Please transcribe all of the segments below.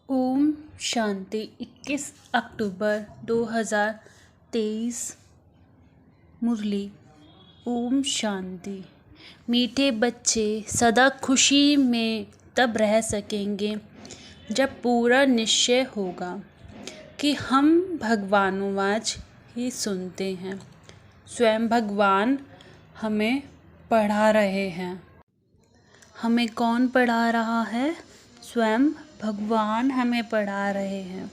ओम शांति 21 अक्टूबर 2023 मुरली। ओम शांति। मीठे बच्चे सदा खुशी में तब रह सकेंगे जब पूरा निश्चय होगा कि हम भगवानुवाच ही सुनते हैं। स्वयं भगवान हमें पढ़ा रहे हैं। हमें कौन पढ़ा रहा है? स्वयं भगवान हमें पढ़ा रहे हैं।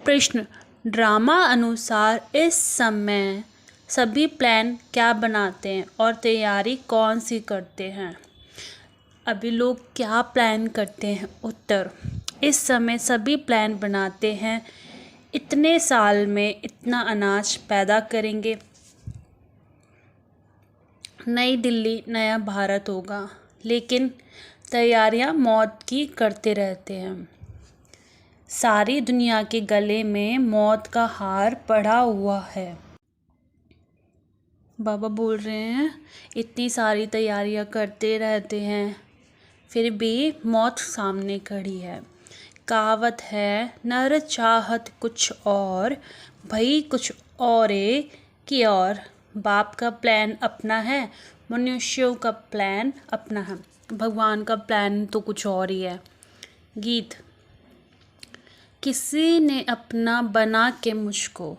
प्रश्न: ड्रामा अनुसार इस समय सभी प्लान क्या बनाते हैं और तैयारी कौन सी करते हैं? अभी लोग क्या प्लान करते हैं? उत्तर: इस समय सभी प्लान बनाते हैं, इतने साल में इतना अनाज पैदा करेंगे, नई दिल्ली नया भारत होगा, लेकिन तैयारियां मौत की करते रहते हैं। सारी दुनिया के गले में मौत का हार पड़ा हुआ है। बाबा बोल रहे हैं इतनी सारी तैयारियां करते रहते हैं, फिर भी मौत सामने खड़ी है। कहावत है, नर चाहत कुछ और भई कुछ औरे की और। बाप का प्लान अपना है, मनुष्यों का प्लान अपना है, भगवान का प्लान तो कुछ और ही है। गीत: किसी ने अपना बना के मुझको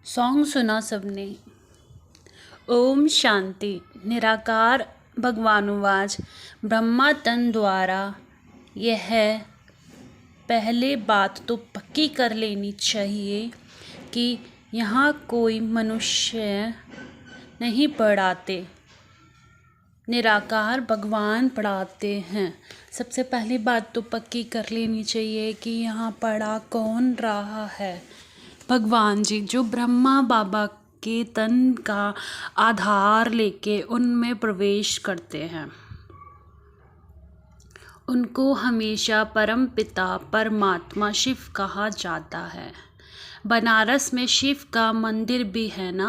सॉन्ग सुना सबने। ओम शांति। निराकार भगवानुवाच ब्रह्मा तन द्वारा। यह पहले बात तो पक्की कर लेनी चाहिए कि यहाँ कोई मनुष्य नहीं पढ़ाते, निराकार भगवान पढ़ाते हैं। सबसे पहली बात तो पक्की कर लेनी चाहिए कि यहाँ पढ़ा कौन रहा है? भगवान जी, जो ब्रह्मा बाबा के तन का आधार लेके उनमें प्रवेश करते हैं। उनको हमेशा परम पिता परमात्मा शिव कहा जाता है। बनारस में शिव का मंदिर भी है ना।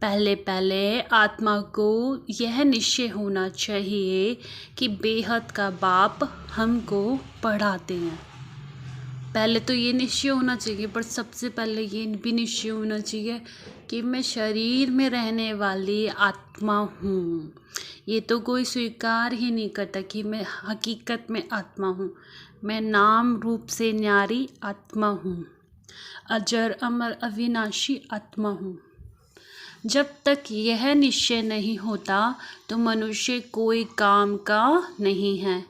पहले आत्मा को यह निश्चय होना चाहिए कि बेहद का बाप हमको पढ़ाते हैं। पहले तो ये निश्चय होना चाहिए, पर सबसे पहले ये भी निश्चय होना चाहिए कि मैं शरीर में रहने वाली आत्मा हूँ। ये तो कोई स्वीकार ही नहीं करता कि मैं हकीकत में आत्मा हूँ। मैं नाम रूप से न्यारी आत्मा हूँ, अजर अमर अविनाशी आत्मा हूँ। जब तक यह निश्चय नहीं होता तो मनुष्य कोई काम का नहीं है,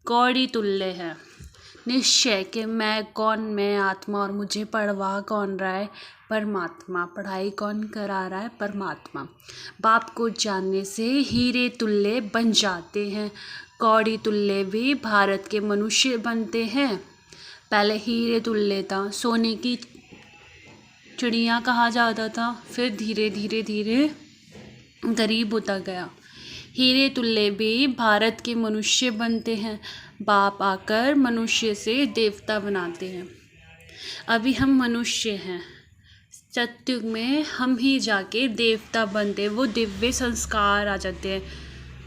कौड़ी तुल्य है। निश्चय कि मैं कौन, मैं आत्मा, और मुझे पढ़वा कौन रहा है? परमात्मा। पढ़ाई कौन करा रहा है? परमात्मा। बाप को जानने से हीरे तुल्य बन जाते हैं, कौड़ी तुल्य भी भारत के मनुष्य बनते हैं। पहले हीरे तुल्य था, सोने की चिड़िया कहा जाता था, फिर धीरे धीरे गरीब होता गया। हीरे तुल्य भी भारत के मनुष्य बनते हैं। बाप आकर मनुष्य से देवता बनाते हैं। अभी हम मनुष्य हैं, सत्युग में हम ही जाके देवता बनते हैं। वो दिव्य संस्कार आ जाते हैं,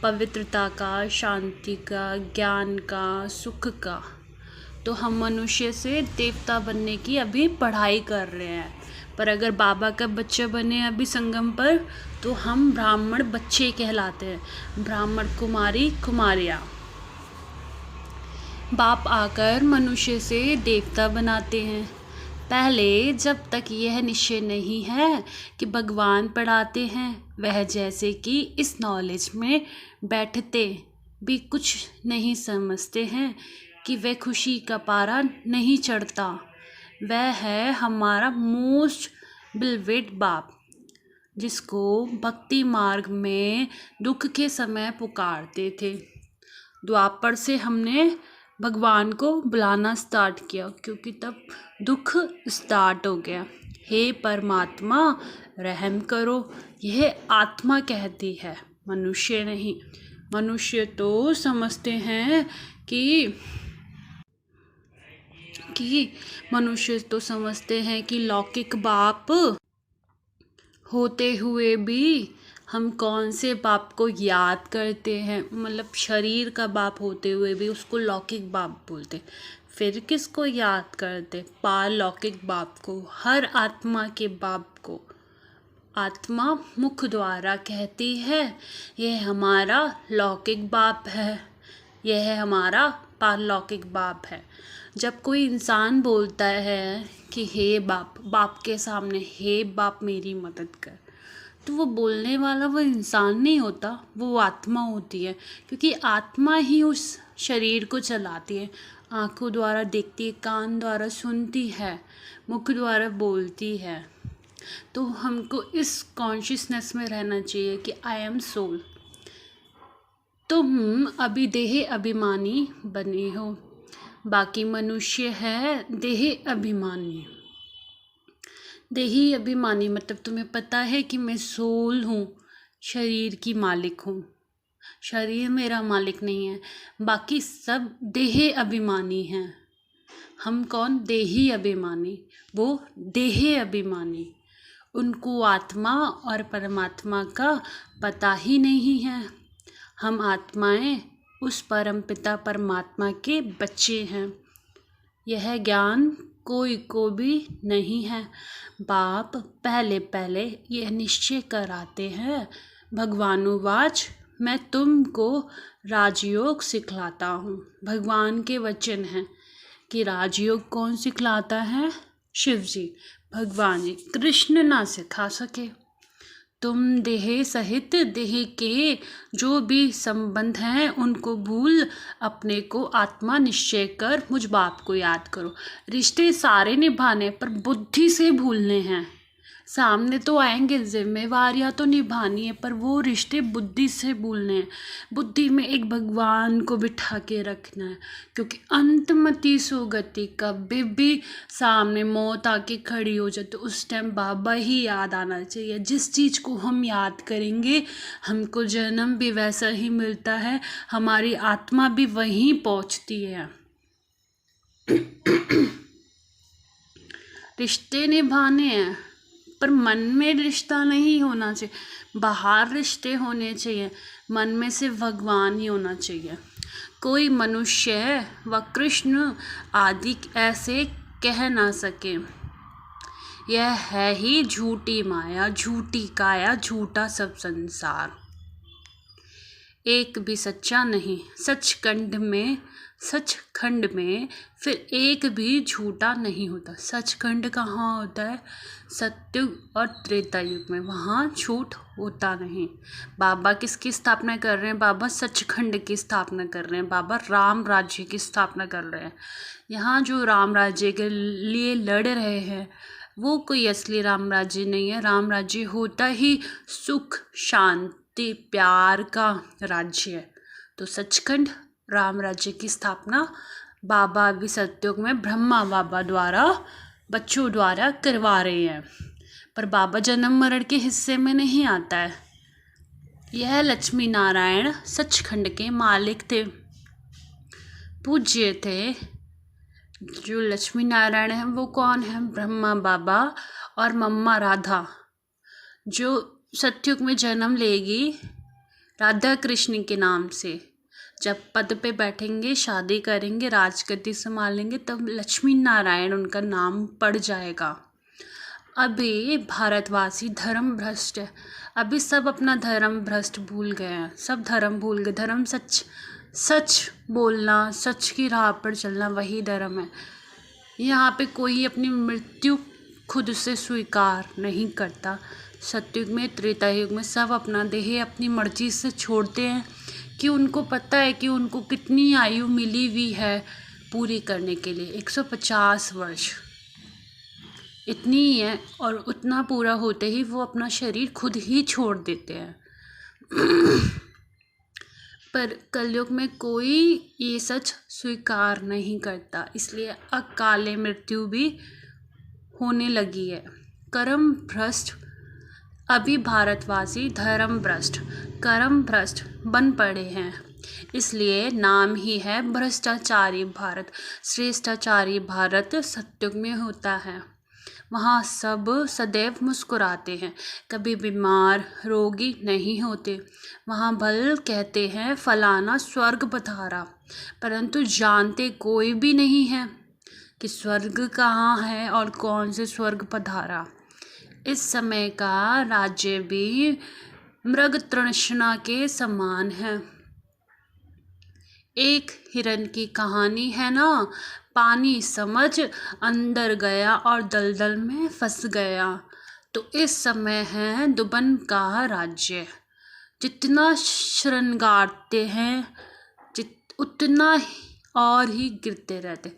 पवित्रता का, शांति का, ज्ञान का, सुख का। तो हम मनुष्य से देवता बनने की अभी पढ़ाई कर रहे हैं। पर अगर बाबा का बच्चा बने अभी संगम पर, तो हम ब्राह्मण बच्चे कहलाते हैं, ब्राह्मण कुमारी कुमारियाँ। बाप आकर मनुष्य से देवता बनाते हैं। पहले जब तक यह निश्चय नहीं है कि भगवान पढ़ाते हैं, वह जैसे कि इस नॉलेज में बैठते भी कुछ नहीं समझते हैं कि वह खुशी का पारा नहीं चढ़ता। वह है हमारा मोस्ट बिलवेट बाप, जिसको भक्ति मार्ग में दुख के समय पुकारते थे। द्वापर से हमने भगवान को बुलाना स्टार्ट किया क्योंकि तब दुख स्टार्ट हो गया। हे परमात्मा रहम करो, यह आत्मा कहती है, मनुष्य नहीं। मनुष्य तो समझते हैं कि लौकिक बाप होते हुए भी हम कौन से बाप को याद करते हैं, मतलब शरीर का बाप होते हुए भी उसको लौकिक बाप बोलते, फिर किसको याद करते? पारलौकिक बाप को, हर आत्मा के बाप को। आत्मा मुख द्वारा कहती है यह हमारा लौकिक बाप है, यह हमारा पारलौकिक बाप है। जब कोई इंसान बोलता है कि हे बाप, बाप के सामने हे बाप मेरी मदद कर, तो वो बोलने वाला वो इंसान नहीं होता, वो आत्मा होती है, क्योंकि आत्मा ही उस शरीर को चलाती है। आँखों द्वारा देखती है, कान द्वारा सुनती है, मुख द्वारा बोलती है। तो हमको इस कॉन्शियसनेस में रहना चाहिए कि आई एम सोल। तुम अभी देह अभिमानी बने हो, बाकी मनुष्य है देह अभिमानी। देही अभिमानी मतलब तुम्हें पता है कि मैं सोल हूँ, शरीर की मालिक हूँ, शरीर मेरा मालिक नहीं है, बाकी सब देह अभिमानी हैं। हम कौन? देही अभिमानी, वो देह अभिमानी। उनको आत्मा और परमात्मा का पता ही नहीं है। हम आत्माएं उस परमपिता परमात्मा के बच्चे हैं। यह ज्ञान कोई को भी नहीं है। बाप पहले पहले यह निश्चय कराते हैं, भगवानुवाच, मैं तुमको राजयोग सिखलाता हूँ। भगवान के वचन हैं कि राजयोग कौन सिखलाता है? शिव जी, भगवान जी। कृष्ण ना सिखा सके। तुम देह सहित देह के जो भी संबंध हैं उनको भूल अपने को आत्मा निश्चय कर मुझ बाप को याद करो। रिश्ते सारे निभाने पर बुद्धि से भूलने हैं। सामने तो आएंगे, जिम्मेवारियाँ तो निभानी है, पर वो रिश्ते बुद्धि से भूलने हैं। बुद्धि में एक भगवान को बिठा के रखना है, क्योंकि अंतमति सुगति कभी भी सामने मौत आके खड़ी हो जाए तो उस टाइम बाबा ही याद आना चाहिए। जिस चीज़ को हम याद करेंगे हमको जन्म भी वैसा ही मिलता है, हमारी आत्मा भी वहीं पहुंचती है। रिश्ते निभाने हैं पर मन में रिश्ता नहीं होना चाहिए, बाहर रिश्ते होने चाहिए, मन में सिर्फ भगवान ही होना चाहिए। कोई मनुष्य व कृष्ण आदि ऐसे कह ना सके। यह है ही झूठी माया, झूठी काया, झूठा सब संसार। एक भी सच्चा नहीं, सचखंड में फिर एक भी झूठा नहीं होता। सचखंड कहाँ होता है? सत्युग और त्रेता युग में, वहाँ झूठ होता नहीं। बाबा किसकी स्थापना कर रहे हैं? बाबा सचखंड की स्थापना कर रहे हैं, बाबा राम राज्य की स्थापना कर रहे हैं। यहाँ जो राम राज्य के लिए लड़ रहे हैं वो कोई असली राम राज्य नहीं है। राम राज्य होता ही सुख शांति प्यार का राज्य है। तो सचखंड राम राज्य की स्थापना बाबा अभी सत्युग में ब्रह्मा बाबा द्वारा बच्चों द्वारा करवा रहे हैं, पर बाबा जन्म मरण के हिस्से में नहीं आता है। यह लक्ष्मी नारायण सचखंड के मालिक थे, पूज्य थे। जो लक्ष्मी नारायण है वो कौन है? ब्रह्मा बाबा और मम्मा राधा, जो सतयुग में जन्म लेगी राधा कृष्ण के नाम से। जब पद पे बैठेंगे, शादी करेंगे, राजगद्दी संभालेंगे, तब लक्ष्मी नारायण उनका नाम पड़ जाएगा। अभी भारतवासी धर्म भ्रष्ट है। अभी सब अपना धर्म भ्रष्ट भूल गए हैं, सब धर्म भूल गए। धर्म सच बोलना, सच की राह पर चलना, वही धर्म है। यहाँ पे कोई अपनी मृत्यु खुद से स्वीकार नहीं करता। सतयुग में त्रेता युग में सब अपना देह अपनी मर्जी से छोड़ते हैं कि उनको पता है कि उनको कितनी आयु मिली हुई है पूरी करने के लिए। 150 वर्ष। इतनी ही है, और उतना पूरा होते ही वो अपना शरीर खुद ही छोड़ देते हैं। पर कलयुग में कोई ये सच स्वीकार नहीं करता, इसलिए अकाले मृत्यु भी होने लगी है। कर्म भ्रष्ट अभी भारतवासी धर्म भ्रष्ट कर्म भ्रष्ट बन पड़े हैं, इसलिए नाम ही है भ्रष्टाचारी भारत। श्रेष्ठाचारी भारत सत्युग में होता है, वहाँ सब सदैव मुस्कुराते हैं, कभी बीमार रोगी नहीं होते। वहाँ भल कहते हैं फलाना स्वर्ग पधारा, परंतु जानते कोई भी नहीं है कि स्वर्ग कहाँ है और कौन से स्वर्ग पधारा। इस समय का राज्य भी मृग तृष्णा के समान है। एक हिरन की कहानी है ना, पानी समझ अंदर गया और दलदल में फंस गया। तो इस समय है दुबन का राज्य। जितना श्रृंगारते हैं उतना और ही गिरते रहते,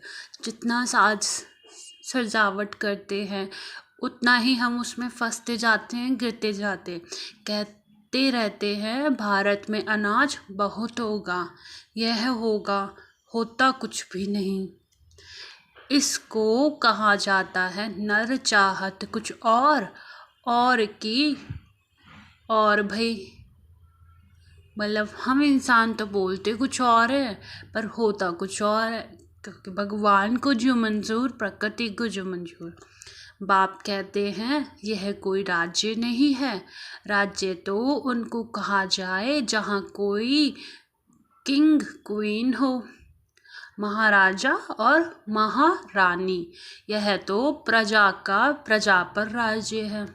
जितना साज सजावट करते हैं उतना ही हम उसमें फंसते जाते हैं, गिरते जाते। कहते रहते हैं भारत में अनाज बहुत होगा, यह होगा, होता कुछ भी नहीं। इसको कहा जाता है नर चाहत कुछ और की और भाई, मतलब हम इंसान तो बोलते कुछ और है पर होता कुछ और है, क्योंकि भगवान को जो मंजूर प्रकृति को जो मंजूर। बाप कहते हैं यह कोई राज्य नहीं है, राज्य तो उनको कहा जाए जहाँ कोई किंग क्वीन हो, महाराजा और महारानी। यह तो प्रजा का प्रजा पर राज्य है।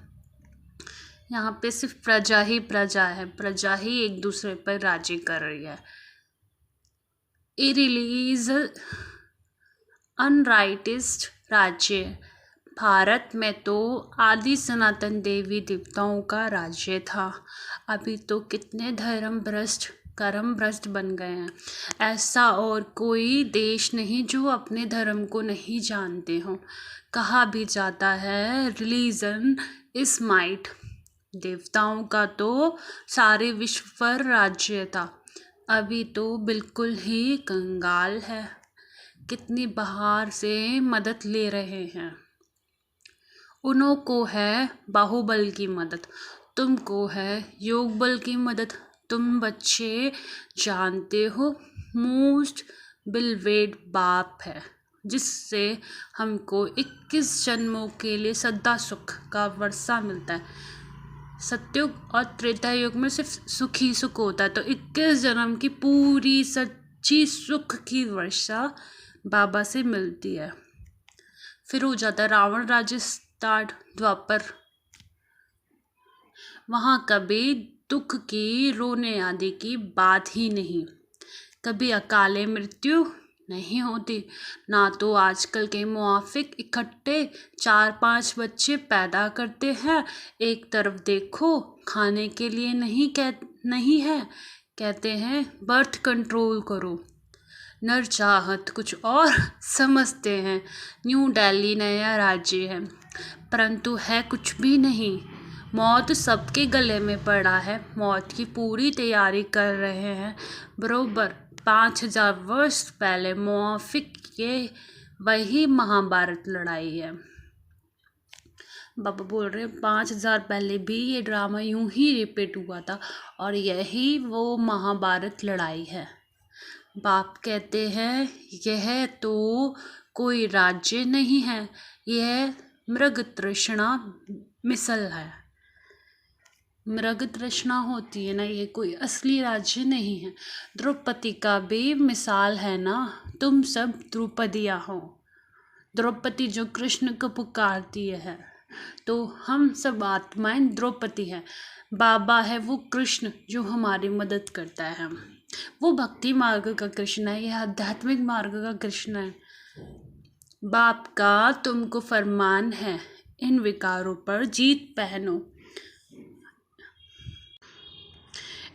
यहाँ पे सिर्फ प्रजा ही प्रजा है, प्रजा ही एक दूसरे पर राज्य कर रही है। इरिलीज अनराइटिस्ट राज्य। भारत में तो आदि सनातन देवी देवताओं का राज्य था, अभी तो कितने धर्म भ्रष्ट कर्म भ्रष्ट बन गए हैं। ऐसा और कोई देश नहीं जो अपने धर्म को नहीं जानते हों। कहा भी जाता है रिलीजन इज माइट। देवताओं का तो सारे विश्व पर राज्य था, अभी तो बिल्कुल ही कंगाल है। कितनी बाहर से मदद ले रहे हैं। उन्हों को है बाहुबल की मदद, तुमको है योग बल की मदद। तुम बच्चे जानते हो मोस्ट बिलवेड बाप है, जिससे हमको 21 जन्मों के लिए सदा सुख का वर्षा मिलता है। सतयुग और त्रेता युग में सिर्फ सुख ही सुख होता है, तो 21 जन्म की पूरी सच्ची सुख की वर्षा बाबा से मिलती है। फिर हो जाता है रावण राज्य स्टार्ट द्वापर। वहाँ कभी दुख की रोने आदि की बात ही नहीं, कभी अकाले मृत्यु नहीं होती, ना तो आजकल के मुआफिक इकट्ठे 4-5 बच्चे पैदा करते हैं। एक तरफ देखो खाने के लिए नहीं है, कहते हैं बर्थ कंट्रोल करो। नर चाहत कुछ और समझते हैं न्यू दिल्ली नया राज्य है, परंतु है कुछ भी नहीं। मौत सबके गले में पड़ा है, मौत की पूरी तैयारी कर रहे हैं। बरोबर 5000 वर्ष पहले मुआफिक के वही महाभारत लड़ाई है। बाबा बोल रहे हैं 5000 पहले भी ये ड्रामा यूं ही रिपीट हुआ था और यही वो महाभारत लड़ाई है। बाप कहते हैं यह तो कोई राज्य नहीं है, यह मृग तृष्णा मिसल है। मृग तृष्णा होती है ना, ये कोई असली राज्य नहीं है। द्रौपदी का भी मिसाल है ना, तुम सब द्रौपदियाँ हो। द्रौपदी जो कृष्ण को पुकारती है, तो हम सब आत्माएं द्रौपदी हैं। बाबा है वो कृष्ण जो हमारी मदद करता है। वो भक्ति मार्ग का कृष्ण है, यह आध्यात्मिक मार्ग का कृष्ण है। बाप का तुमको फरमान है इन विकारों पर जीत पहनो,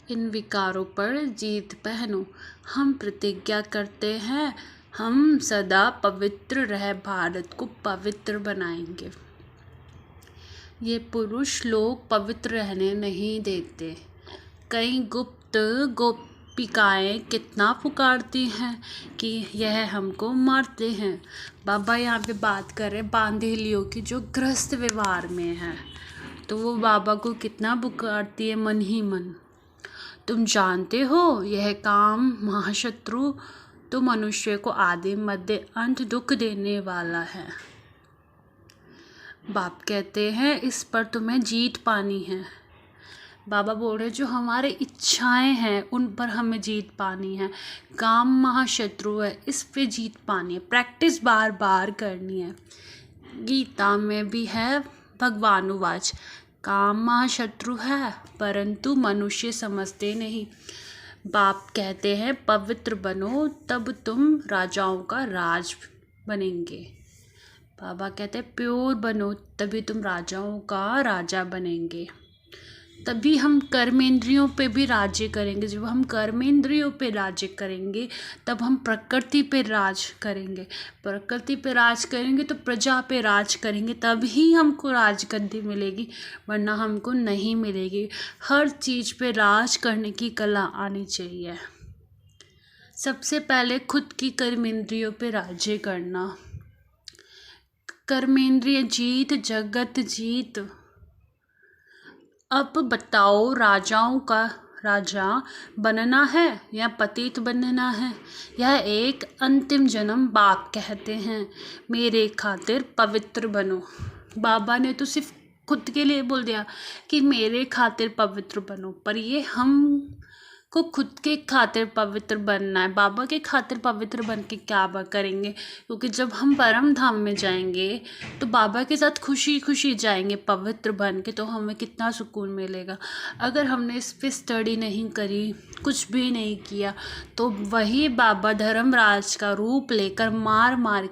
इन विकारों पर जीत पहनो। हम प्रतिज्ञा करते हैं हम सदा पवित्र रह भारत को पवित्र बनाएंगे। ये पुरुष लोग पवित्र रहने नहीं देते। कई गुप्त गोपिकाएं कितना पुकारती हैं कि यह हमको मारते हैं। बाबा यहाँ पे बात कर रहे बांधेलियों की जो ग्रस्त व्यवहार में है, तो वो बाबा को कितना पुकारती है मन ही मन। तुम जानते हो यह काम महाशत्रु तो मनुष्य को आदि मध्य अंत दुख देने वाला है। बाप कहते हैं इस पर तुम्हें जीत पानी है। बाबा बोल रहे जो हमारे इच्छाएं हैं उन पर हमें जीत पानी है। काम महाशत्रु है, इस पे जीत पानी है, प्रैक्टिस बार बार करनी है। गीता में भी है भगवानुवाच, काम महाशत्रु है परंतु मनुष्य समझते नहीं। बाप कहते हैं पवित्र बनो तब तुम राजाओं का राज बनेंगे। बाबा कहते हैं प्योर बनो तभी तुम राजाओं का राजा बनेंगे। तभी हम कर्मेंद्रियों पे भी राज्य करेंगे। जब हम कर्मेंद्रियों पे राज्य करेंगे तब हम प्रकृति पे राज करेंगे। प्रकृति पे राज करेंगे तो प्रजा पे राज करेंगे, तभी हमको राजगद्दी मिलेगी, वरना हमको नहीं मिलेगी। हर चीज़ पे राज करने की कला आनी चाहिए। सबसे पहले खुद की कर्मेंद्रियों पे राज्य करना। कर्मेंद्रिय जीत जगत जीत। अब बताओ राजाओं का राजा बनना है या पतित बनना है? यह एक अंतिम जन्म। बाप कहते हैं मेरे खातिर पवित्र बनो। बाबा ने तो सिर्फ खुद के लिए बोल दिया कि मेरे खातिर पवित्र बनो, पर ये हम को खुद के खातिर पवित्र बनना है। बाबा के खातिर पवित्र बन के क्या करेंगे? क्योंकि जब हम परम धाम में जाएंगे तो बाबा के साथ खुशी खुशी जाएंगे पवित्र बन के, तो हमें कितना सुकून मिलेगा। अगर हमने इस पे स्टडी नहीं करी, कुछ भी नहीं किया, तो वही बाबा धर्मराज का रूप लेकर मार मार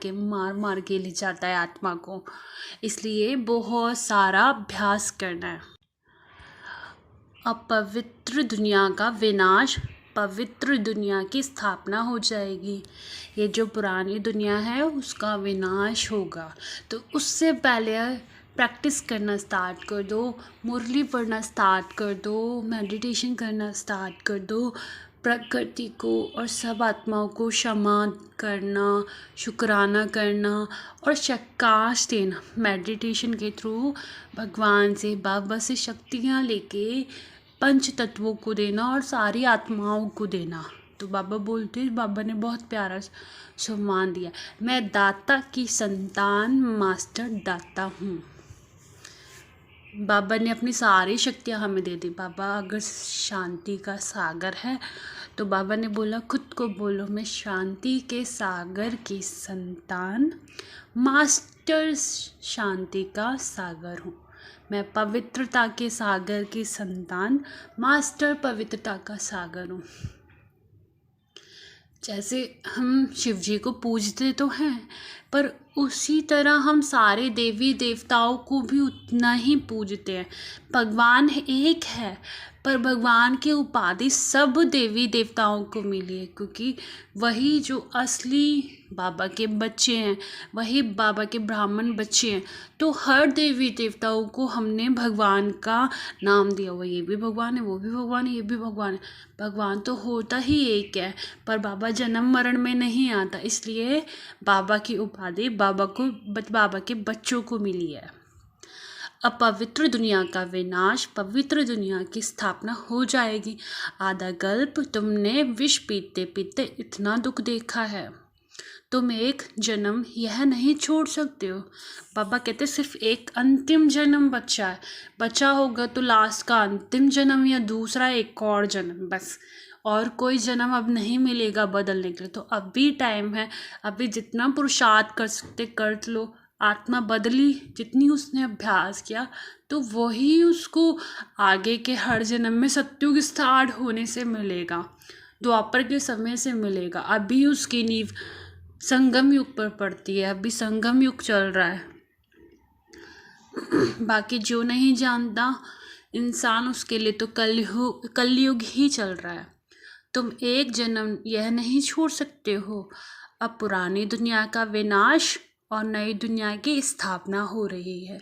के ले जाता है आत्मा को। इसलिए बहुत सारा अभ्यास करना है। अपवित्र दुनिया का विनाश, पवित्र दुनिया की स्थापना हो जाएगी। ये जो पुरानी दुनिया है उसका विनाश होगा। तो उससे पहले प्रैक्टिस करना स्टार्ट कर दो, मुरली पढ़ना स्टार्ट कर दो, मेडिटेशन करना स्टार्ट कर दो, प्रकृति को और सब आत्माओं को क्षमा करना, शुक्राना करना और शक्काश देना। मेडिटेशन के थ्रू भगवान से, बाबा से शक्तियाँ लेके पंच तत्वों को देना और सारी आत्माओं को देना। तो बाबा बोलते हैं, बाबा ने बहुत प्यारा सम्मान दिया, मैं दाता की संतान मास्टर दाता हूँ। बाबा ने अपनी सारी शक्तियाँ हमें दे दी। बाबा अगर शांति का सागर है तो बाबा ने बोला खुद को बोलो मैं शांति के सागर की संतान, मास्टर शांति का सागर हूँ। मैं पवित्रता के सागर की संतान, मास्टर पवित्रता का सागर हूँ। जैसे हम शिव जी को पूजते तो हैं, पर उसी तरह हम सारे देवी देवताओं को भी उतना ही पूजते हैं। भगवान एक है, पर भगवान की उपाधि सब देवी देवताओं को मिली है, क्योंकि वही जो असली बाबा के बच्चे हैं, वही बाबा के ब्राह्मण बच्चे हैं। तो हर देवी देवताओं को हमने भगवान का नाम दिया हुआ, ये भी भगवान है, वो भी भगवान है, ये भी भगवान है। भगवान तो होता ही एक है, पर बाबा जन्म मरण में नहीं आता, इसलिए बाबा की उपाधि बाबा के बच्चों को मिली है। अपवित्र दुनिया का विनाश, पवित्र दुनिया की स्थापना हो जाएगी। आधा गल्प तुमने विष पीते पीते इतना दुख देखा है, तुम एक जन्म यह नहीं छोड़ सकते हो। बाबा कहते सिर्फ एक अंतिम जन्म बचा होगा तो लास्ट का अंतिम जन्म या दूसरा एक और जन्म, बस और कोई जन्म अब नहीं मिलेगा बदलने के लिए। तो अब भी टाइम है, अभी जितना पुरुषार्थ कर सकते कर लो। आत्मा बदली, जितनी उसने अभ्यास किया तो वही उसको आगे के हर जन्म में सत्युग स्टार्ट होने से मिलेगा, द्वापर के समय से मिलेगा। अभी उसकी नींव संगम युग पर पड़ती है, अभी संगम युग चल रहा है। बाकी जो नहीं जानता इंसान, उसके लिए तो कलयुग ही चल रहा है। तुम एक जन्म यह नहीं छोड़ सकते हो। अब पुरानी दुनिया का विनाश, और नई दुनिया की स्थापना हो रही है।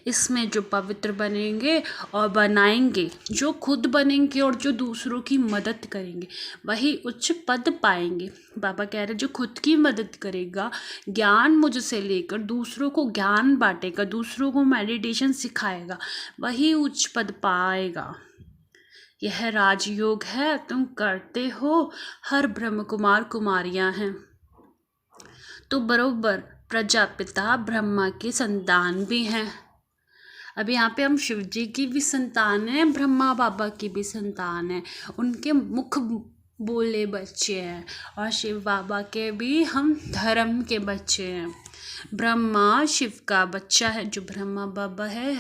इसमें जो पवित्र बनेंगे और बनाएंगे, जो खुद बनेंगे और जो दूसरों की मदद करेंगे, वही उच्च पद पाएंगे। बाबा कह रहे जो खुद की मदद करेगा, ज्ञान मुझसे लेकर दूसरों को ज्ञान बांटेगा, दूसरों को मेडिटेशन सिखाएगा, वही उच्च पद पाएगा। यह राजयोग है, तुम करते हो, हर ब्रह्म कुमार कुमारियां हैं। तो बरोबर प्रजापिता ब्रह्मा की संतान भी हैं। अब यहाँ पे हम शिव जी की भी संतान हैं, ब्रह्मा बाबा की भी संतान है, उनके मुख बोले बच्चे हैं, और शिव बाबा के भी हम धर्म के बच्चे हैं। ब्रह्मा शिव का बच्चा है, जो ब्रह्मा बाबा है,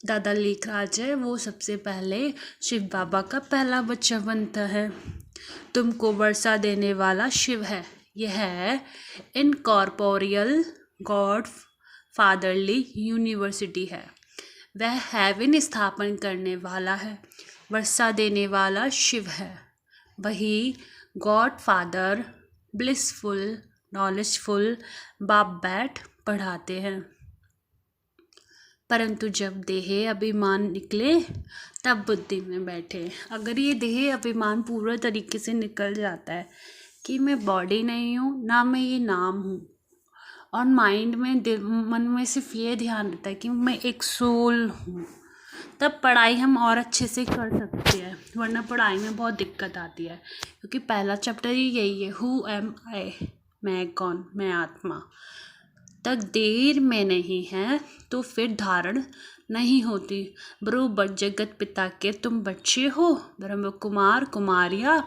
दादा लेखराज है, वो सबसे पहले शिव बाबा का पहला बच्चा बनता है। तुमको वर्षा देने वाला शिव है, यह इनकॉर्पोरियल गॉड फादरली यूनिवर्सिटी है। वह हेवन स्थापन करने वाला है, वर्षा देने वाला शिव है, वही गॉड फादर ब्लिसफुल नॉलेजफुल बाप बैठ पढ़ाते हैं। परंतु जब देह अभिमान निकले तब बुद्धि में बैठे। अगर ये देह अभिमान पूरा तरीके से निकल जाता है कि मैं बॉडी नहीं हूँ, ना मैं ये नाम हूँ, और माइंड में मन में सिर्फ ये ध्यान रहता है कि मैं एक सोल हूँ, तब पढ़ाई हम और अच्छे से कर सकते हैं। वरना पढ़ाई में बहुत दिक्कत आती है, क्योंकि पहला चैप्टर ही यही है, हु एम आई, मैं कौन, मैं आत्मा। तक देर में नहीं है तो फिर धारण नहीं होती। बरोबर जगत पिता के तुम बच्चे हो, ब्रह्म कुमार कुमारियाँ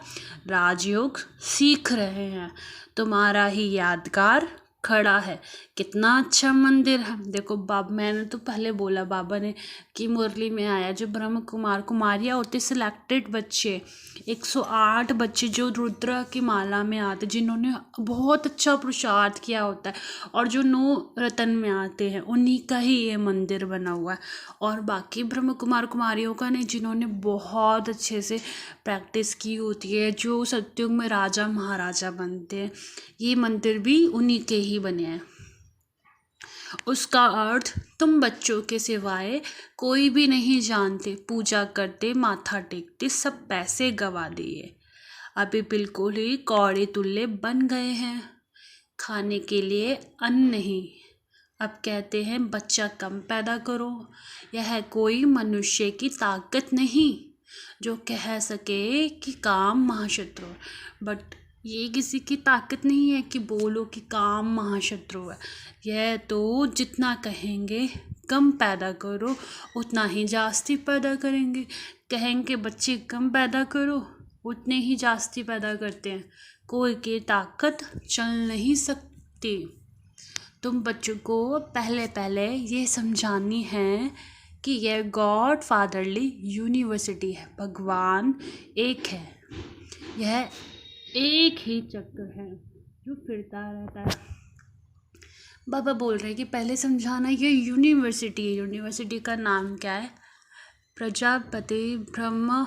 राजयोग सीख रहे हैं, तुम्हारा ही यादगार खड़ा है। कितना अच्छा मंदिर है। देखो मैंने तो पहले बोला बाबा ने कि मुरली में आया जो ब्रह्म कुमार कुमारियाँ होते सिलेक्टेड बच्चे, 108 बच्चे जो रुद्र की माला में आते, जिन्होंने बहुत अच्छा पुरुषार्थ किया होता है, और जो 9 रत्न में आते हैं, उन्हीं का ही ये मंदिर बना हुआ है। और बाकी ब्रह्म कुमार कुमारियों का नहीं, जिन्होंने बहुत अच्छे से प्रैक्टिस की होती है, जो सत्युग में राजा महाराजा बनते हैं, ये मंदिर भी उन्हीं के ही बने हैं। उसका अर्थ तुम बच्चों के सिवाय कोई भी नहीं जानते, पूजा करते माथा टेकते सब पैसे गवा दिए, अभी बिल्कुल ही कौड़े तुल्ले बन गए हैं, खाने के लिए अन्न नहीं। अब कहते हैं बच्चा कम पैदा करो। यह कोई मनुष्य की ताकत नहीं जो कह सके कि काम महाशत्रु, बट ये किसी की ताकत नहीं है कि बोलो कि काम महाशत्रु है। यह तो जितना कहेंगे कम पैदा करो, उतना ही जास्ती पैदा करेंगे। कहेंगे बच्चे कम पैदा करो, उतने ही जास्ती पैदा करते हैं। कोई की ताकत चल नहीं सकती। तुम बच्चों को पहले ये समझानी है कि यह गॉड फादरली यूनिवर्सिटी है, भगवान एक है, यह एक ही चक्र है जो फिरता रहता है। बाबा बोल रहे हैं कि पहले समझाना ये यूनिवर्सिटी है। यूनिवर्सिटी का नाम क्या है? प्रजापति ब्रह्म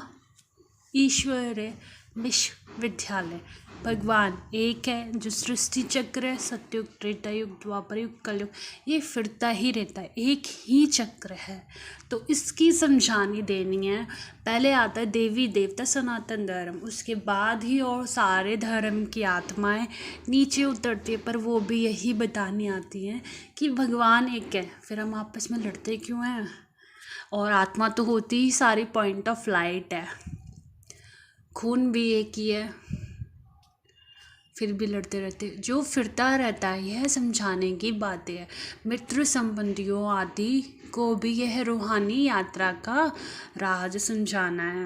ईश्वर विश्वविद्यालय। भगवान एक है जो सृष्टि चक्र है, सतयुग त्रेता युग द्वापर युग कलयुग, ये फिरता ही रहता है, एक ही चक्र है। तो इसकी समझानी देनी है। पहले आता है देवी देवता सनातन धर्म, उसके बाद ही और सारे धर्म की आत्माएं नीचे उतरती है, पर वो भी यही बतानी आती हैं कि भगवान एक है। फिर हम आपस में लड़ते क्यों हैं? और आत्मा तो होती ही सारी पॉइंट ऑफ लाइट है, खून भी एक ही है, फिर भी लड़ते रहते। जो फिरता रहता है यह समझाने की बातें है। मित्र संबंधियों आदि को भी यह रूहानी यात्रा का राज समझाना है।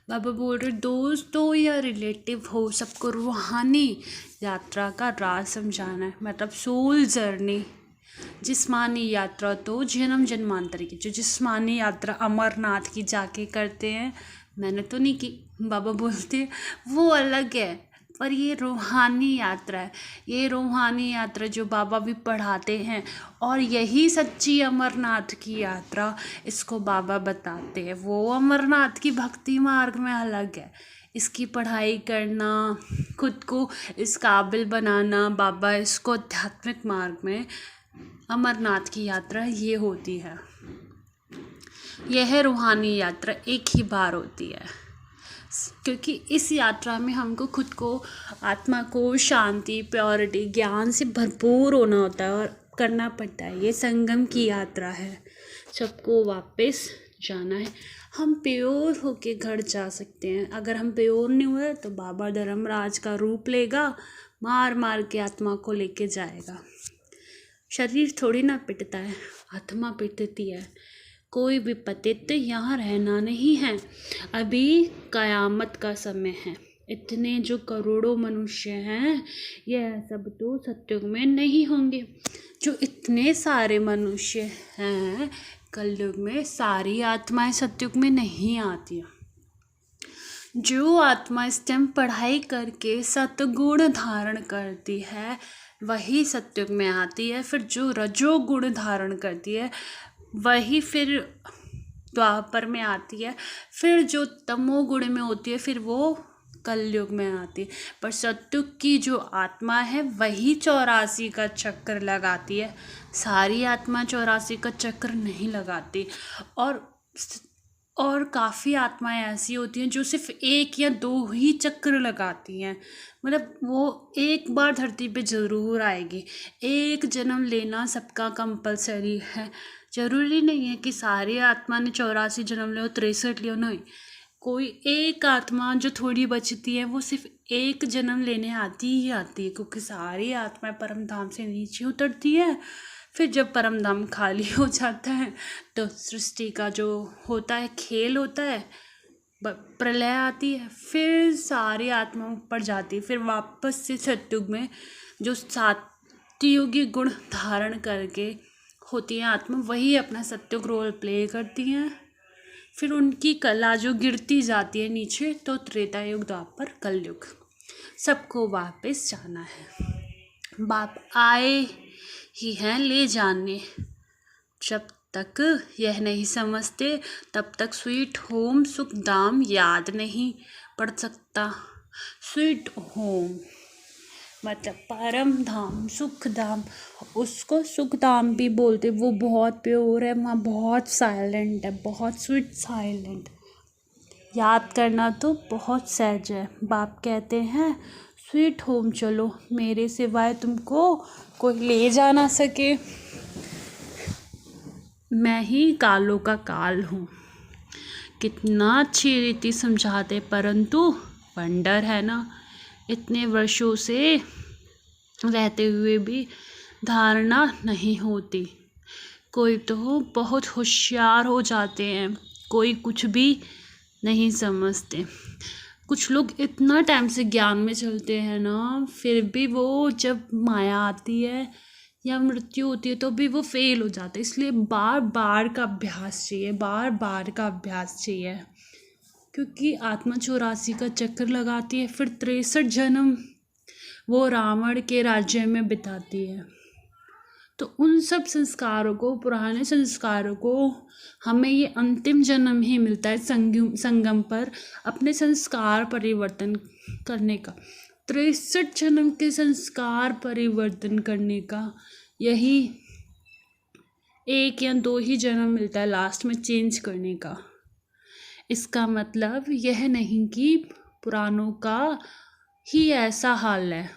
बाबा बोल रहे दोस्त हो या रिलेटिव हो, सबको रूहानी यात्रा का राज समझाना है, मतलब सोल जर्नी। जिस्मानी यात्रा तो जन्म जन्मांतर की, जो जिस्मानी यात्रा अमरनाथ की जाके करते हैं, मैंने तो नहीं की, बाबा बोलते वो अलग है, पर ये रूहानी यात्रा है। ये रूहानी यात्रा जो बाबा भी पढ़ाते हैं, और यही सच्ची अमरनाथ की यात्रा, इसको बाबा बताते हैं। वो अमरनाथ की भक्ति मार्ग में अलग है, इसकी पढ़ाई करना, खुद को इस काबिल बनाना, बाबा इसको आध्यात्मिक मार्ग में अमरनाथ की यात्रा ये होती है। यह रूहानी यात्रा एक ही बार होती है, क्योंकि इस यात्रा में हमको खुद को, आत्मा को शांति, प्योरिटी, ज्ञान से भरपूर होना होता है और करना पड़ता है। ये संगम की यात्रा है, सबको वापस जाना है। हम प्योर होके घर जा सकते हैं। अगर हम प्योर नहीं हुए तो बाबा धर्मराज का रूप लेगा, मार मार के आत्मा को लेके जाएगा। शरीर थोड़ी ना पिटता है, आत्मा पिटती है। कोई भी पतित यहाँ रहना नहीं है। अभी कयामत का समय है। इतने जो करोड़ों मनुष्य हैं, यह सब तो सत्युग में नहीं होंगे। जो इतने सारे मनुष्य हैं, कलयुग में सारी आत्माएं सत्युग में नहीं आती। जो आत्मा इस टाइम पढ़ाई करके सतगुण धारण करती है, वही सत्युग में आती है। फिर जो रजोगुण धारण करती है, वही फिर द्वापर में आती है। फिर जो तमोगुण में होती है, फिर वो कलयुग में आती है। पर सत्युग की जो आत्मा है, वही 84 का चक्कर लगाती है। सारी आत्मा 84 का चक्कर नहीं लगाती। और काफ़ी आत्माएं ऐसी होती हैं जो सिर्फ 1 या 2 ही चक्र लगाती हैं। मतलब वो एक बार धरती पे ज़रूर आएगी। एक जन्म लेना सबका कंपलसरी है। ज़रूरी नहीं है कि सारी आत्मा ने 84 जन्म ले, 63 लियो, नहीं। कोई एक आत्मा जो थोड़ी बचती है, वो सिर्फ एक जन्म लेने आती ही आती है, क्योंकि सारी आत्माएं परम धाम से नीचे उतरती है। फिर जब परम धाम खाली हो जाता है तो सृष्टि का जो होता है, खेल होता है, प्रलय आती है। फिर सारी आत्मा ऊपर जाती है। फिर वापस से सतयुग में जो सात्युगी गुण धारण करके होती है आत्मा, वही अपना सत्युग रोल प्ले करती हैं। फिर उनकी कला जो गिरती जाती है नीचे, तो त्रेता युग, द्वापर, कलयुग, सबको वापस जाना है। बाप आए ही हैं ले जाने। जब तक यह नहीं समझते, तब तक स्वीट होम सुख धाम याद नहीं पड़ सकता। स्वीट होम मतलब परम धाम, सुख धाम। उसको सुख धाम भी बोलते। वो बहुत प्योर है, वहाँ बहुत साइलेंट है, बहुत स्वीट साइलेंट। याद करना तो बहुत सहज है। बाप कहते हैं, स्वीट होम चलो, मेरे सिवाय तुमको कोई ले जा ना सके। मैं ही कालों का काल हूँ। कितना अच्छी रीति समझाते, परंतु वंडर है ना, इतने वर्षों से रहते हुए भी धारणा नहीं होती। कोई तो बहुत होशियार हो जाते हैं, कोई कुछ भी नहीं समझते। कुछ लोग इतना टाइम से ज्ञान में चलते हैं ना, फिर भी वो जब माया आती है या मृत्यु होती है तो भी वो फेल हो जाते हैं। इसलिए बार बार का अभ्यास चाहिए, बार बार का अभ्यास चाहिए, क्योंकि आत्मा 84 का चक्कर लगाती है। फिर 63 जन्म वो रावण के राज्य में बिताती है। तो उन सब संस्कारों को, पुराने संस्कारों को, हमें ये अंतिम जन्म ही मिलता है संगम पर अपने संस्कार परिवर्तन करने का। 63 जन्म के संस्कार परिवर्तन करने का यही 1 या 2 ही जन्म मिलता है लास्ट में चेंज करने का। इसका मतलब यह नहीं कि पुरानों का ही ऐसा हाल है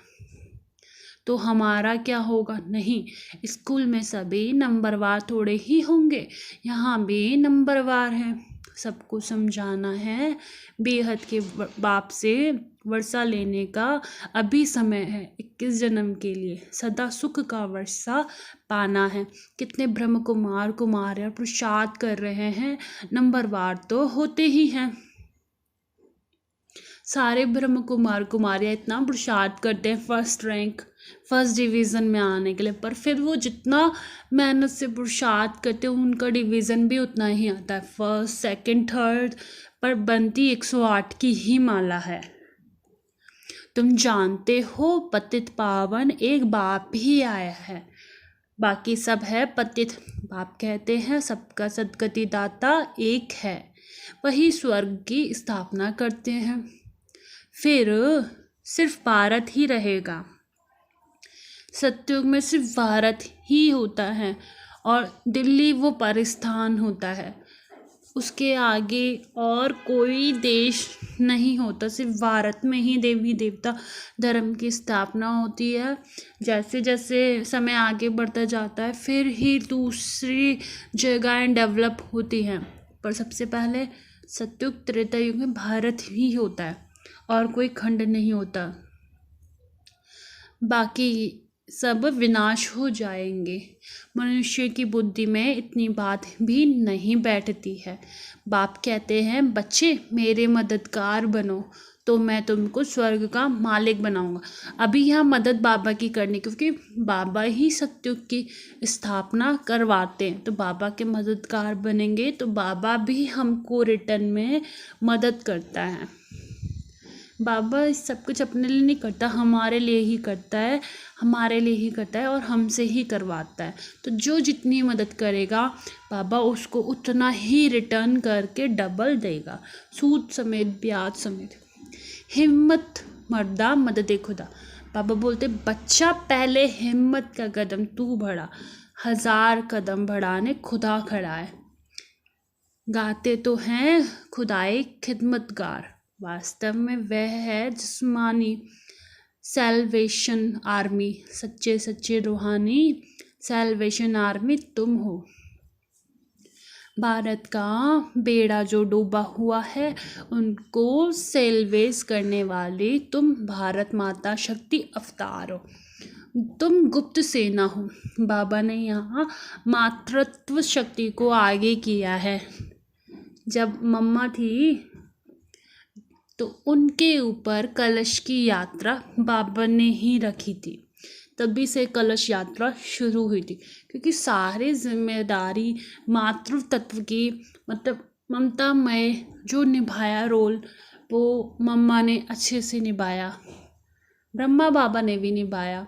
तो हमारा क्या होगा। नहीं, स्कूल में सभी नंबरवार थोड़े ही होंगे, यहाँ भी नंबरवार है। सबको समझाना है, बेहद के बाप से वर्षा लेने का अभी समय है। 21 जन्म के लिए सदा सुख का वर्षा पाना है। कितने ब्रह्म कुमार कुमारियाँ पुरुषार्थ कर रहे हैं, नंबरवार तो होते ही हैं। सारे ब्रह्म कुमार कुमारियाँ इतना पुरुषार्थ करते हैं फर्स्ट रैंक, फर्स्ट डिवीज़न में आने के लिए, पर फिर वो जितना मेहनत से पुरुषार्थ करते हैं, उनका डिवीज़न भी उतना ही आता है, फर्स्ट, सेकंड, थर्ड, पर बनती 108 की ही माला है। तुम जानते हो, पतित पावन एक बाप ही आया है, बाकी सब है पतित। बाप कहते हैं, सबका सद्गति दाता एक है, वही स्वर्ग की स्थापना करते हैं। फिर सिर्फ भारत ही रहेगा। सतयुग में सिर्फ भारत ही होता है और दिल्ली वो परिस्थान होता है, उसके आगे और कोई देश नहीं होता, सिर्फ भारत में ही देवी देवता धर्म की स्थापना होती है। जैसे जैसे समय आगे बढ़ता जाता है फिर ही दूसरी जगहें डेवलप होती हैं, पर सबसे पहले सतयुग त्रेता युग में भारत ही होता है और कोई खंड नहीं होता, बाकी सब विनाश हो जाएंगे। मनुष्य की बुद्धि में इतनी बात भी नहीं बैठती है। बाप कहते हैं बच्चे मेरे मददगार बनो तो मैं तुमको स्वर्ग का मालिक बनाऊंगा। अभी यहाँ मदद बाबा की करनी, क्योंकि बाबा ही सतयुग की स्थापना करवाते हैं, तो बाबा के मददगार बनेंगे तो बाबा भी हमको रिटर्न में मदद करता है। बाबा इस सब कुछ अपने लिए नहीं करता, हमारे लिए ही करता है, हमारे लिए ही करता है और हमसे ही करवाता है। तो जो जितनी मदद करेगा बाबा उसको उतना ही रिटर्न करके डबल देगा, सूद समेत ब्याज समेत। हिम्मत मर्दा मदद खुदा। बाबा बोलते बच्चा पहले हिम्मत का कदम तू बढ़ा, 1000 कदम बढ़ाने खुदा खड़ा है। गाते तो हैं खुदाई खिदमतगार, वास्तव में वह है जिस्मानी सैल्वेशन आर्मी, सच्चे सच्चे रूहानी सैल्वेशन आर्मी तुम हो। भारत का बेड़ा जो डूबा हुआ है उनको सेलवेज करने वाली तुम भारत माता शक्ति अवतार हो, तुम गुप्त सेना हो। बाबा ने यहाँ मातृत्व शक्ति को आगे किया है। जब मम्मा थी तो उनके ऊपर कलश की यात्रा बाबा ने ही रखी थी, तभी से कलश यात्रा शुरू हुई थी, क्योंकि सारी जिम्मेदारी मातृ तत्व की, मतलब ममता में जो निभाया रोल वो मम्मा ने अच्छे से निभाया, ब्रह्मा बाबा ने भी निभाया,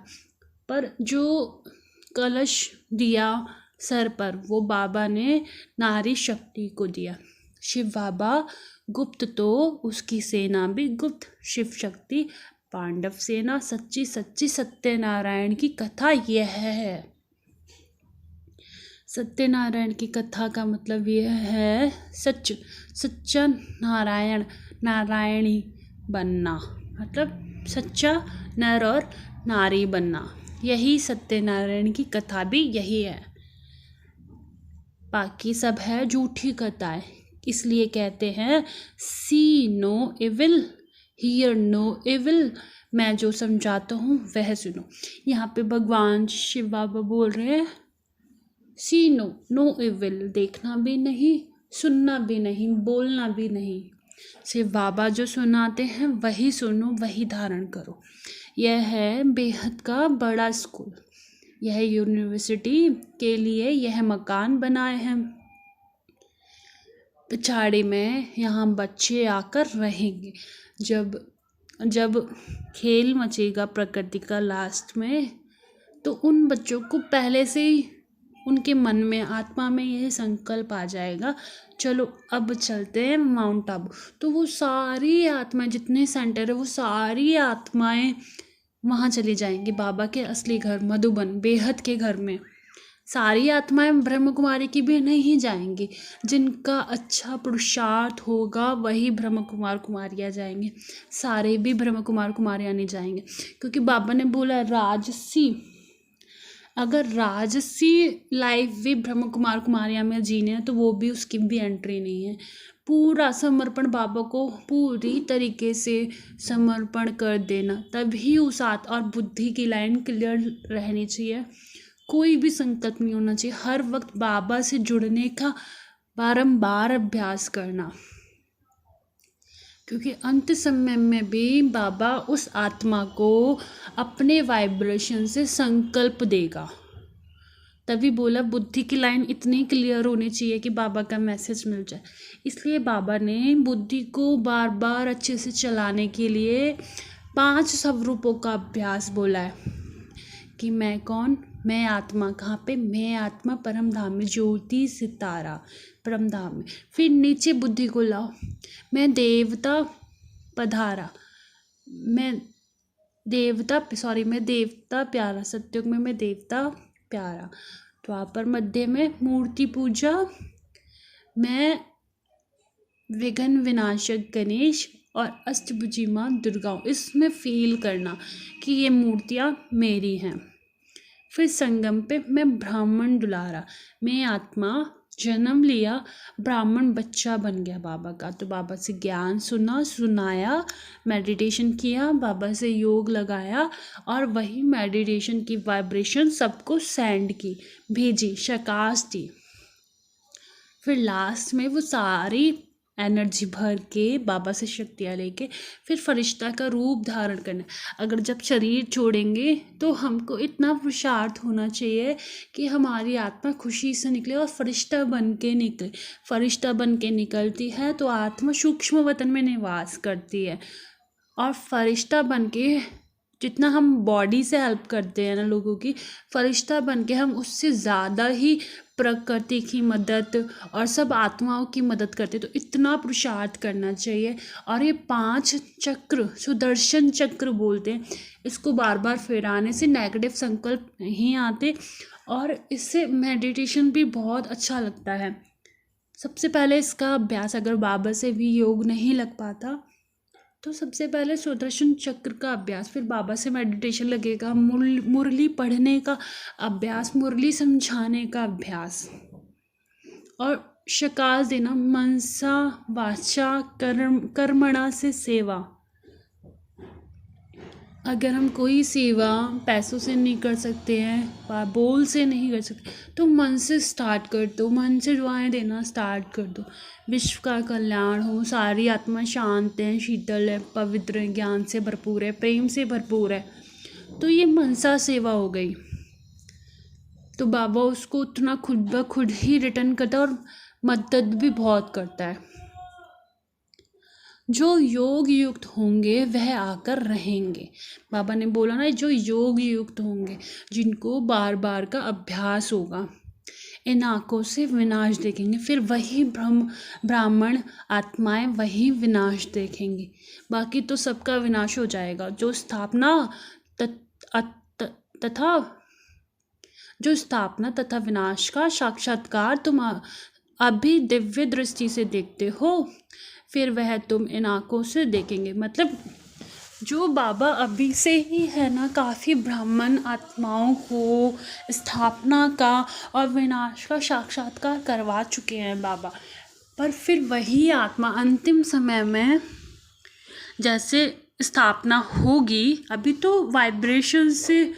पर जो कलश दिया सर पर वो बाबा ने नारी शक्ति को दिया। शिव बाबा गुप्त तो उसकी सेना भी गुप्त, शिव शक्ति पांडव सेना सच्ची सच्ची। सत्यनारायण की कथा यह है। सत्यनारायण की कथा का मतलब यह है सच, सच्चा नारायण, नारायणी बनना, मतलब सच्चा नर और नारी बनना। यही सत्यनारायण की कथा भी यही है, बाकी सब है झूठी कथाएं। इसलिए कहते हैं see no evil hear no evil, मैं जो समझाता हूँ वह सुनो। यहाँ पे भगवान शिव बाबा बोल रहे हैं सी नो, नो इविल, देखना भी नहीं, सुनना भी नहीं, बोलना भी नहीं। शिव बाबा जो सुनाते हैं वही सुनो, वही धारण करो। यह है बेहद का बड़ा स्कूल, यह यूनिवर्सिटी के लिए यह मकान बनाए हैं। पिछाड़ी में यहाँ बच्चे आकर रहेंगे। जब जब खेल मचेगा प्रकृति का लास्ट में, तो उन बच्चों को पहले से ही उनके मन में, आत्मा में यह संकल्प आ जाएगा चलो अब चलते हैं माउंट आबू। तो वो सारी आत्माएं, जितने सेंटर है वो सारी आत्माएं वहाँ चली जाएंगी, बाबा के असली घर मधुबन बेहद के घर में। सारी आत्माएं ब्रह्म कुमारी की भी नहीं जाएंगी, जिनका अच्छा पुरुषार्थ होगा वही ब्रह्म कुमार कुमारियाँ जाएंगे, सारे भी ब्रह्म कुमार कुमारियाँ नहीं जाएंगे। क्योंकि बाबा ने बोला राजसी, अगर राजसी लाइफ भी ब्रह्म कुमार कुमारियाँ में जीने हैं तो वो भी, उसकी भी एंट्री नहीं है। पूरा समर्पण, बाबा को पूरी तरीके से समर्पण कर देना, तभी उस और बुद्धि की लाइन क्लियर रहनी चाहिए। कोई भी संकल्प नहीं होना चाहिए, हर वक्त बाबा से जुड़ने का बारंबार अभ्यास करना, क्योंकि अंत समय में भी बाबा उस आत्मा को अपने वाइब्रेशन से संकल्प देगा। तभी बोला बुद्धि की लाइन इतनी क्लियर होनी चाहिए कि बाबा का मैसेज मिल जाए। इसलिए बाबा ने बुद्धि को बार बार अच्छे से चलाने के लिए 5 स्वरूपों का अभ्यास बोला है कि मैं कौन, मैं आत्मा कहाँ पे, मैं आत्मा परम धाम में, ज्योति सितारा परम धाम में। फिर नीचे बुद्धि को लाओ, मैं देवता पधारा, मैं मैं देवता प्यारा, सत्युग में मैं देवता प्यारा, द्वापर मध्य में मूर्ति पूजा, मैं विघ्न विनाशक गणेश और अष्टभुजी माँ दुर्गा हूँ। इसमें फील करना कि ये मूर्तियाँ मेरी हैं। फिर संगम पे मैं ब्राह्मण दुलारा, मैं आत्मा जन्म लिया, ब्राह्मण बच्चा बन गया बाबा का। तो बाबा से ज्ञान सुनाया, मेडिटेशन किया, बाबा से योग लगाया और वही मेडिटेशन की वाइब्रेशन सबको सेंड की, भेजी, शकाश दी। फिर लास्ट में वो सारी एनर्जी भर के बाबा से शक्तियाँ लेके फिर फरिश्ता का रूप धारण करना। अगर जब शरीर छोड़ेंगे तो हमको इतना पुरुषार्थ होना चाहिए कि हमारी आत्मा खुशी से निकले और फरिश्ता बन के निकले। फरिश्ता बन के निकलती है तो आत्मा सूक्ष्म वतन में निवास करती है, और फरिश्ता बन के जितना हम बॉडी से हेल्प करते हैं ना लोगों की, फरिश्ता बन के हम उससे ज़्यादा ही प्रकृति की मदद और सब आत्माओं की मदद करते। तो इतना पुरुषार्थ करना चाहिए। और ये 5 चक्र सुदर्शन चक्र बोलते हैं, इसको बार बार फिराने से नेगेटिव संकल्प नहीं आते और इससे मेडिटेशन भी बहुत अच्छा लगता है। सबसे पहले इसका अभ्यास, अगर बाबा से भी योग नहीं लग पाता तो सबसे पहले सुदर्शन चक्र का अभ्यास, फिर बाबा से मेडिटेशन लगेगा, मुरली पढ़ने का अभ्यास, मुरली समझाने का अभ्यास, और शकाश देना, मनसा वाचा कर्मणा से सेवा। अगर हम कोई सेवा पैसों से नहीं कर सकते हैं, बोल से नहीं कर सकते, तो मन से स्टार्ट कर दो, मन से दुआएं देना स्टार्ट कर दो। विश्व का कल्याण हो, सारी आत्मा शांत है, शीतल है, पवित्र है, ज्ञान से भरपूर है, प्रेम से भरपूर है। तो ये मनसा सेवा हो गई। तो बाबा उसको उतना खुद ब खुद ही रिटर्न करता है और मदद भी बहुत करता है। जो योग युक्त होंगे वह आकर रहेंगे। बाबा ने बोला ना, जो योग युक्त होंगे, जिनको बार बार का अभ्यास होगा, इन आँखों से विनाश देखेंगे। फिर वही ब्राह्मण आत्माएं वही विनाश देखेंगी, बाकी तो सबका विनाश हो जाएगा। जो स्थापना तथा विनाश का साक्षात्कार तुम अभी दिव्य दृष्टि से देखते हो, फिर वह तुम इन आँखों से देखेंगे। मतलब जो बाबा अभी से ही है ना, काफ़ी ब्राह्मण आत्माओं को स्थापना का और विनाश का साक्षात्कार करवा चुके हैं बाबा। पर फिर वही आत्मा अंतिम समय में जैसे स्थापना होगी, अभी तो वाइब्रेशन से